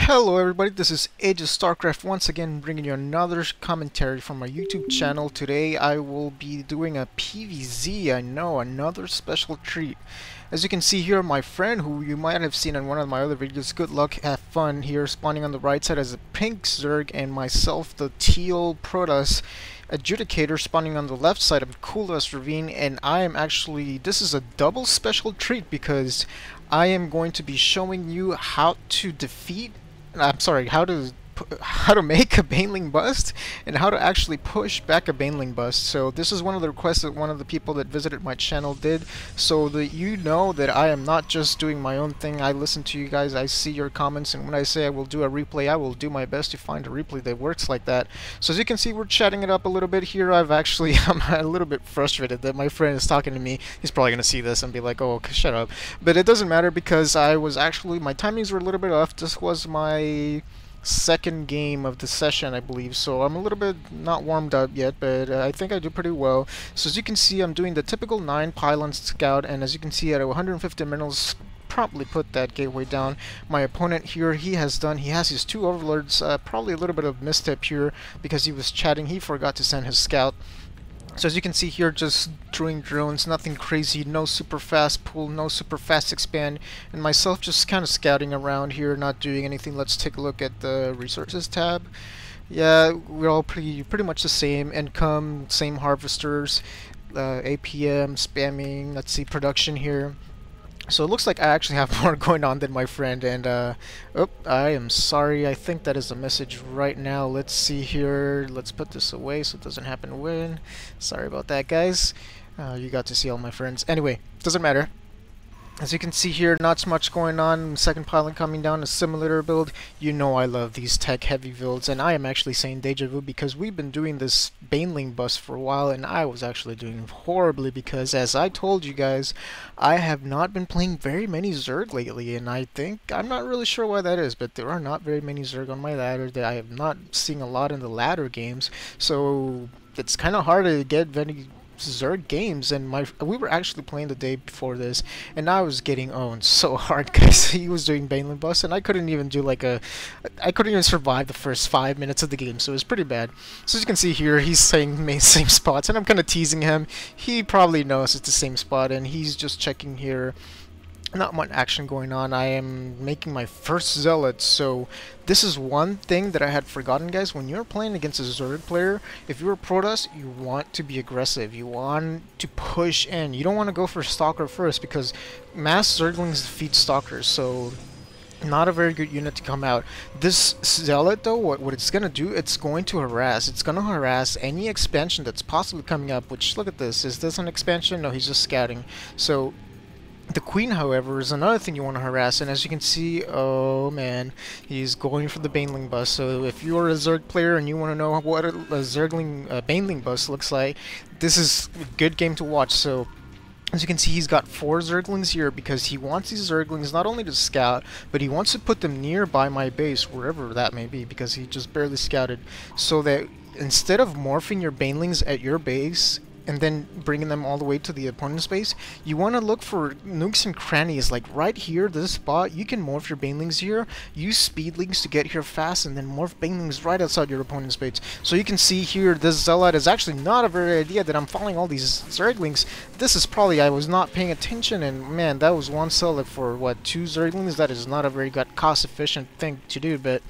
Hello everybody, this is Age of StarCraft once again bringing you another commentary from my YouTube channel. Today I will be doing a PvZ, I know, another special treat. As you can see here, my friend who you might have seen in one of my other videos, good luck, have fun, here spawning on the right side as a pink Zerg, and myself, the teal Protoss Adjudicator, spawning on the left side of Coolest Ravine. And I am actually, this is a double special treat because I am going to be showing you how to defeat, how to make a Baneling Bust and how to actually push back a Baneling Bust. So this is one of the requests that one of the people that visited my channel did, so that you know that I am not just doing my own thing. I listen to you guys, I see your comments, and when I say I will do a replay, I will do my best to find a replay that works like that. So as you can see, we're chatting it up a little bit here. I'm a little bit frustrated that my friend is talking to me. He's probably gonna see this and be like, oh, shut up. But it doesn't matter because my timings were a little bit off. This was my second game of the session, I believe, so I'm a little bit not warmed up yet, but I think I do pretty well. So as you can see, I'm doing the typical 9 pylon scout, and as you can see, at 150 minerals, promptly put that gateway down. My opponent here, he has his 2 overlords, probably a little bit of misstep here because he was chatting, he forgot to send his scout. So as you can see here, just doing drones, nothing crazy, no super fast pull, no super fast expand, and myself just kind of scouting around here, not doing anything. Let's take a look at the resources tab. Yeah, we're all pretty much the same. Income, same harvesters, APM, spamming, let's see, production here. So it looks like I actually have more going on than my friend, and oh, I am sorry, I think that is a message right now. Let's see here, let's put this away so it doesn't happen when. Sorry about that, guys. You got to see all my friends. Anyway, doesn't matter. As you can see here, not so much going on. Second pylon coming down, a simulator build. You know I love these tech-heavy builds, and I am actually saying deja vu because we've been doing this Baneling Bust for a while, and I was actually doing horribly because, as I told you guys, I have not been playing very many Zerg lately, and I'm not really sure why that is, but there are not very many Zerg on my ladder. That I have not seen a lot in the ladder games, so it's kind of hard to get very Zerg games, and we were actually playing the day before this, and I was getting owned so hard because he was doing Baneling Busts, and I couldn't even do I couldn't even survive the first 5 minutes of the game, so it was pretty bad. So as you can see here, he's saying same spots, and I'm kind of teasing him. He probably knows it's the same spot, and he's just checking here. Not much action going on. I am making my first zealot, so this is one thing that I had forgotten, guys. When you're playing against a Zerg player, if you're a Protoss, you want to be aggressive. You want to push in. You don't want to go for Stalker first because mass Zerglings defeat Stalkers, so not a very good unit to come out. This Zealot, though, what it's going to do, it's going to harass. It's going to harass any expansion that's possibly coming up, which, look at this. Is this an expansion? No, he's just scouting. So the Queen, however, is another thing you want to harass, and as you can see, oh man, he's going for the Baneling Bust. So if you're a Zerg player and you want to know what a Baneling Bust looks like, this is a good game to watch. So as you can see, he's got 4 Zerglings here because he wants these Zerglings not only to scout, but he wants to put them nearby my base, wherever that may be, because he just barely scouted, so that instead of morphing your Banelings at your base and then bringing them all the way to the opponent's base, you want to look for nooks and crannies, like right here, this spot. You can morph your Banelings here, use Speedlings to get here fast, and then morph Banelings right outside your opponent's base. So you can see here, this Zealot is actually not a very idea that I'm following all these Zerglings. This is probably, I was not paying attention, and man, that was one Zealot for, what, 2 Zerglings? That is not a very cost-efficient thing to do, but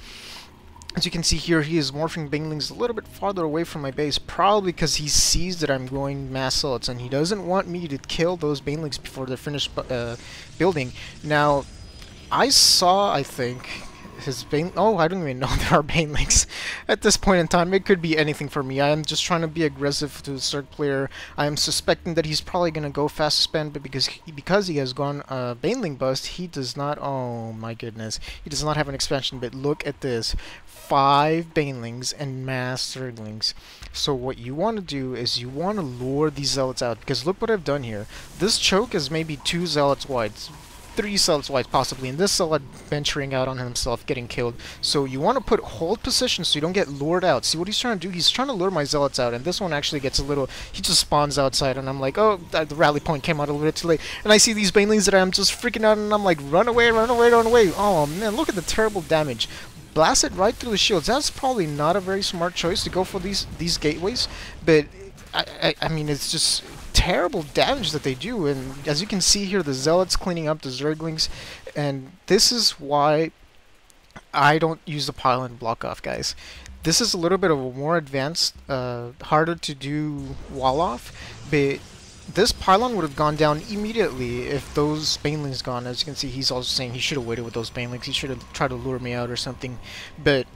as you can see here, he is morphing Banelings a little bit farther away from my base, probably because he sees that I'm going mass Zealots, and he doesn't want me to kill those Banelings before they're finished building. Now, I think, his oh, I don't even know there are Banelings. At this point in time, it could be anything for me. I am just trying to be aggressive to the Zerg player. I am suspecting that he's probably going to go fast spend, but because he has gone Baneling Bust, he does not, oh my goodness, he does not have an expansion. But look at this, 5 Banelings and mass Zerglings. So what you want to do is you want to lure these Zealots out, because look what I've done here. This choke is maybe 2 Zealots wide. 3 cells wide possibly, and this zealot venturing out on himself, getting killed. So you want to put hold position so you don't get lured out. See what he's trying to do? He's trying to lure my zealots out, and this one actually gets a little, he just spawns outside, and I'm like, oh, the rally point came out a little bit too late. And I see these banelings that I'm just freaking out, and I'm like, run away, run away, run away. Oh man, look at the terrible damage. Blast it right through the shields. That's probably not a very smart choice to go for these gateways, but I mean, it's just terrible damage that they do. And as you can see here, the zealots cleaning up the zerglings, and this is why I don't use the pylon block off, guys. This is a little bit of a more advanced, harder to do wall off, but this pylon would have gone down immediately if those banelings gone. As you can see, he's also saying he should have waited with those banelings. He should have tried to lure me out or something. But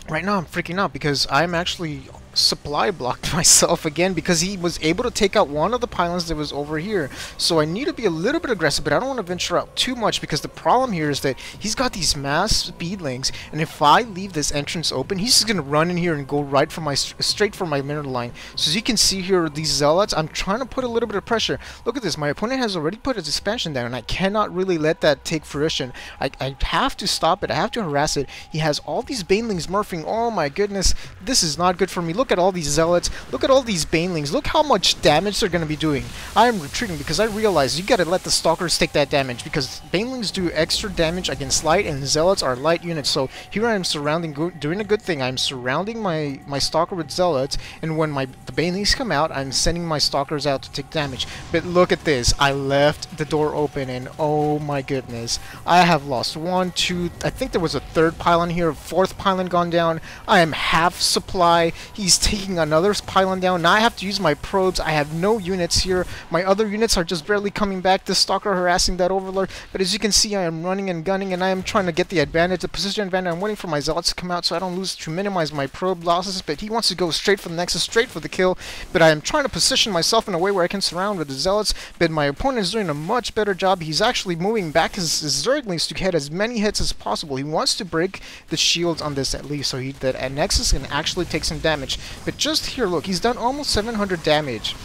right now I'm freaking out because I'm actually supply blocked myself again because he was able to take out one of the pylons that was over here. So I need to be a little bit aggressive, but I don't want to venture out too much because the problem here is that he's got these mass speedlings, and if I leave this entrance open, he's just going to run in here and go right for my straight for my mineral line. So as you can see here, these zealots, I'm trying to put a little bit of pressure. Look at this, my opponent has already put his expansion down, and I cannot really let that take fruition. I have to stop it, I have to harass it. He has all these banelings murphing. Oh my goodness, this is not good for me. Look at all these zealots, look at all these banelings, look how much damage they're going to be doing. I am retreating because I realize you got to let the stalkers take that damage, because banelings do extra damage against light, and zealots are light units. So here I am surrounding, doing a good thing. I'm surrounding my stalker with zealots, and when the banelings come out, I'm sending my stalkers out to take damage. But look at this, I left the door open, and oh my goodness, I have lost 1, 2, I think there was a 3rd pylon here, a 4th pylon gone down. I am half supply. He's taking another pylon down. Now I have to use my probes. I have no units here. My other units are just barely coming back. The stalker harassing that overlord. But as you can see, I am running and gunning, and I am trying to get the advantage, the position advantage. I'm waiting for my zealots to come out so I don't lose, to minimize my probe losses. But he wants to go straight for the nexus, straight for the kill. But I am trying to position myself in a way where I can surround with the zealots. But my opponent is doing a much better job. He's actually moving back his zerglings to get as many hits as possible. He wants to break the shields on this at least, so that nexus can actually take some damage. But just here, look, he's done almost 700 damage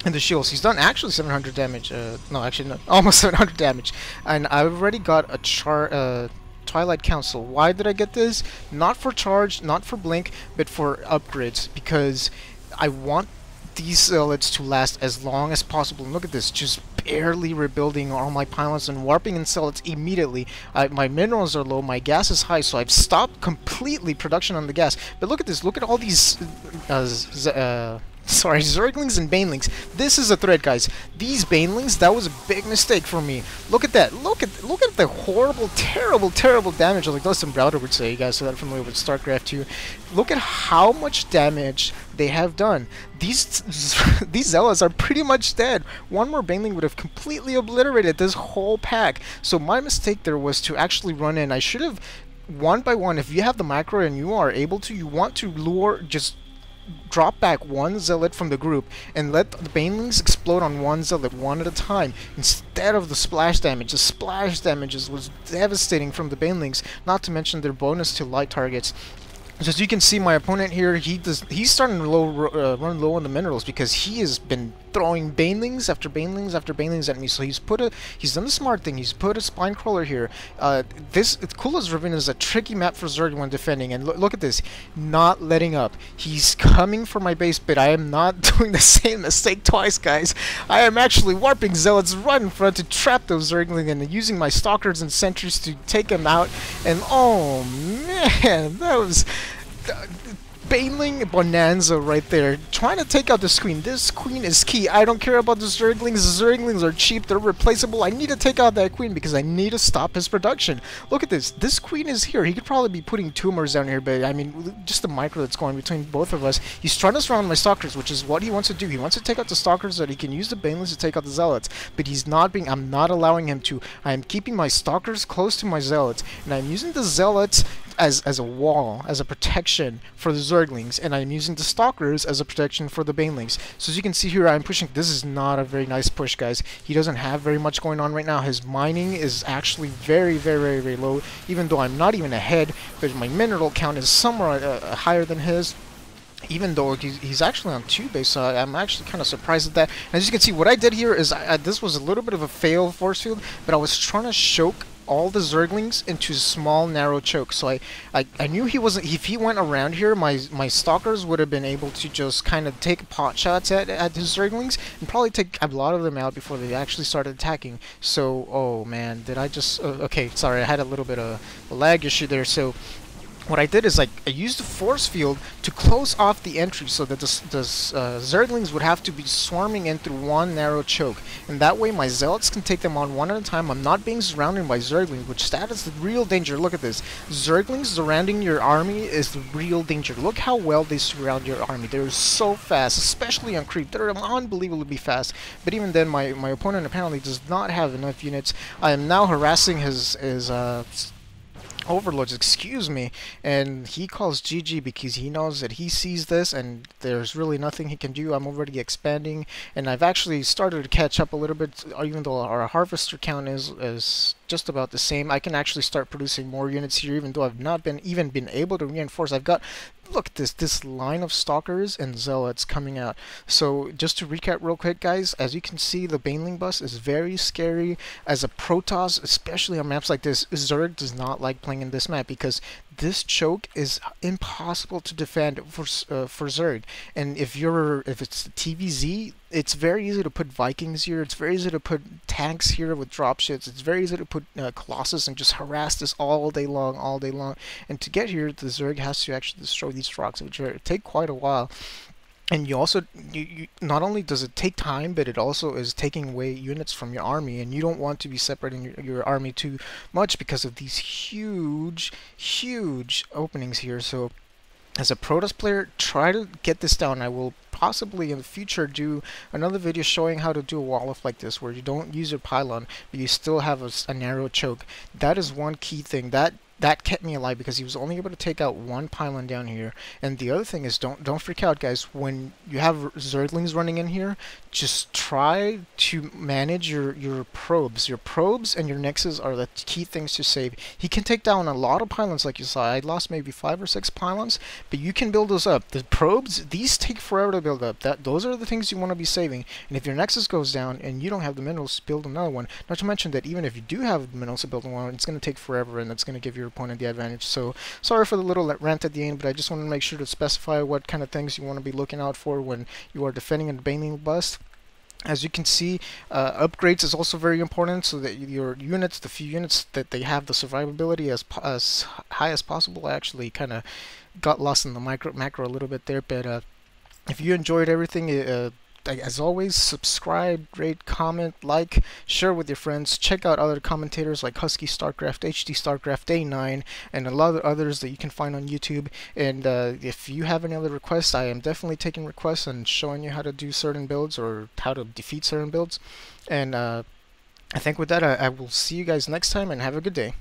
in the shields. He's done actually 700 damage. No, actually, no, almost 700 damage. And I've already got a Twilight Council. Why did I get this? Not for charge, not for blink, but for upgrades, because I want these zealots to last as long as possible. And look at this, just barely rebuilding all my pylons and warping in zealots immediately. My minerals are low, my gas is high, so I've stopped completely production on the gas. But look at this, look at all these zerglings and banelings. This is a threat, guys. These banelings, that was a big mistake for me. Look at that. Look at the horrible, terrible damage. Like Dustin Browder would say, you guys are familiar with StarCraft 2. Look at how much damage they have done. These zealots are pretty much dead. One more baneling would have completely obliterated this whole pack. So my mistake there was to actually run in. I should have, one by one, if you have the macro and you are able to, you want to lure, just drop back one zealot from the group and let the banelings explode on one zealot one at a time instead of the splash damage. The splash damages was devastating from the banelings, not to mention their bonus to light targets. So as you can see, my opponent here, he's starting to run low on the minerals because he has been throwing banelings after banelings after banelings at me. So he's done the smart thing. He's put a spine crawler here. Kula's Ravine is a tricky map for Zerg when defending, and look at this, not letting up. He's coming for my base, but I am not doing the same mistake twice, guys. I am actually warping zealots right in front to trap those Zerglings and using my stalkers and sentries to take them out. And oh man, that was Baneling Bonanza right there, trying to take out this queen. This queen is key. I don't care about the Zerglings. The Zerglings are cheap. They're replaceable. I need to take out that queen because I need to stop his production. Look at this. This queen is here. He could probably be putting tumors down here, but I mean, just the micro that's going between both of us. He's trying to surround my stalkers, which is what he wants to do. He wants to take out the stalkers so that he can use the banelings to take out the zealots, but he's not being, I'm not allowing him to. I am keeping my stalkers close to my zealots, and I'm using the zealots as a wall, as a protection for the Zerglings, and I'm using the Stalkers as a protection for the Banelings. So as you can see here, I'm pushing. This is not a very nice push, guys. He doesn't have very much going on right now. His mining is actually very low, even though I'm not even ahead, but my mineral count is somewhere higher than his. even though he's actually on 2 base, so I'm actually kind of surprised at that. And as you can see, what I did here is this was a little bit of a fail force field, but I was trying to choke all the Zerglings into small, narrow chokes. So I knew he wasn't. If he went around here, my stalkers would have been able to just kind of take pot shots at his Zerglings and probably take a lot of them out before they actually started attacking. So, oh man, did I just? Okay, sorry, I had a little bit of a lag issue there. So what I did is I used the force field to close off the entry so that the Zerglings would have to be swarming in through one narrow choke, and that way my Zealots can take them on one at a time. I'm not being surrounded by Zerglings, which that is the real danger. Look at this. Zerglings surrounding your army is the real danger. Look how well they surround your army. They're so fast, especially on creep. They're unbelievably fast, but even then my opponent apparently does not have enough units. I am now harassing his overlords, excuse me, and he calls GG because he knows that he sees this and there's really nothing he can do. I'm already expanding, and I've actually started to catch up a little bit, even though our harvester count is just about the same. I can actually start producing more units here, even though I've not been able to reinforce. I've got, look at this line of stalkers and zealots coming out. So just to recap real quick, guys, as you can see, the Baneling Bust is very scary as a Protoss, especially on maps like this. Zerg does not like playing in this map because this choke is impossible to defend for Zerg. And if it's TVZ, it's very easy to put Vikings here. It's very easy to put tanks here with dropships. It's very easy to put Colossus and just harass this all day long. And to get here, the Zerg has to actually destroy these rocks, which take quite a while. And you also, not only does it take time, but it also is taking away units from your army, and you don't want to be separating your army too much because of these huge openings here. So as a Protoss player, try to get this down. I will possibly in the future do another video showing how to do a wall off like this, where you don't use your pylon, but you still have a narrow choke. That is one key thing. That kept me alive because he was only able to take out one pylon down here. And the other thing is, don't freak out, guys. When you have Zerglings running in here, just try to manage your probes. Your probes and your nexus are the key things to save. He can take down a lot of pylons, like you saw. I lost maybe 5 or 6 pylons, but you can build those up. The probes, these take forever to build up. Those are the things you want to be saving. And if your nexus goes down and you don't have the minerals to build another one, not to mention that even if you do have the minerals to build one, it's going to take forever, and it's going to give your opponent the advantage. So sorry for the little rant at the end, but I just want to make sure to specify what kind of things you want to be looking out for when you are defending a Baneling Bust. As you can see, upgrades is also very important, so that your units, the few units that they have the survivability as high as possible. I actually kind of got lost in the macro a little bit there, but if you enjoyed everything, as always, subscribe, rate, comment, like, share with your friends. Check out other commentators like Husky Starcraft, HD Starcraft, A9, and a lot of others that you can find on YouTube. And if you have any other requests, I am definitely taking requests and showing you how to do certain builds or how to defeat certain builds. And I think with that, I will see you guys next time, and have a good day.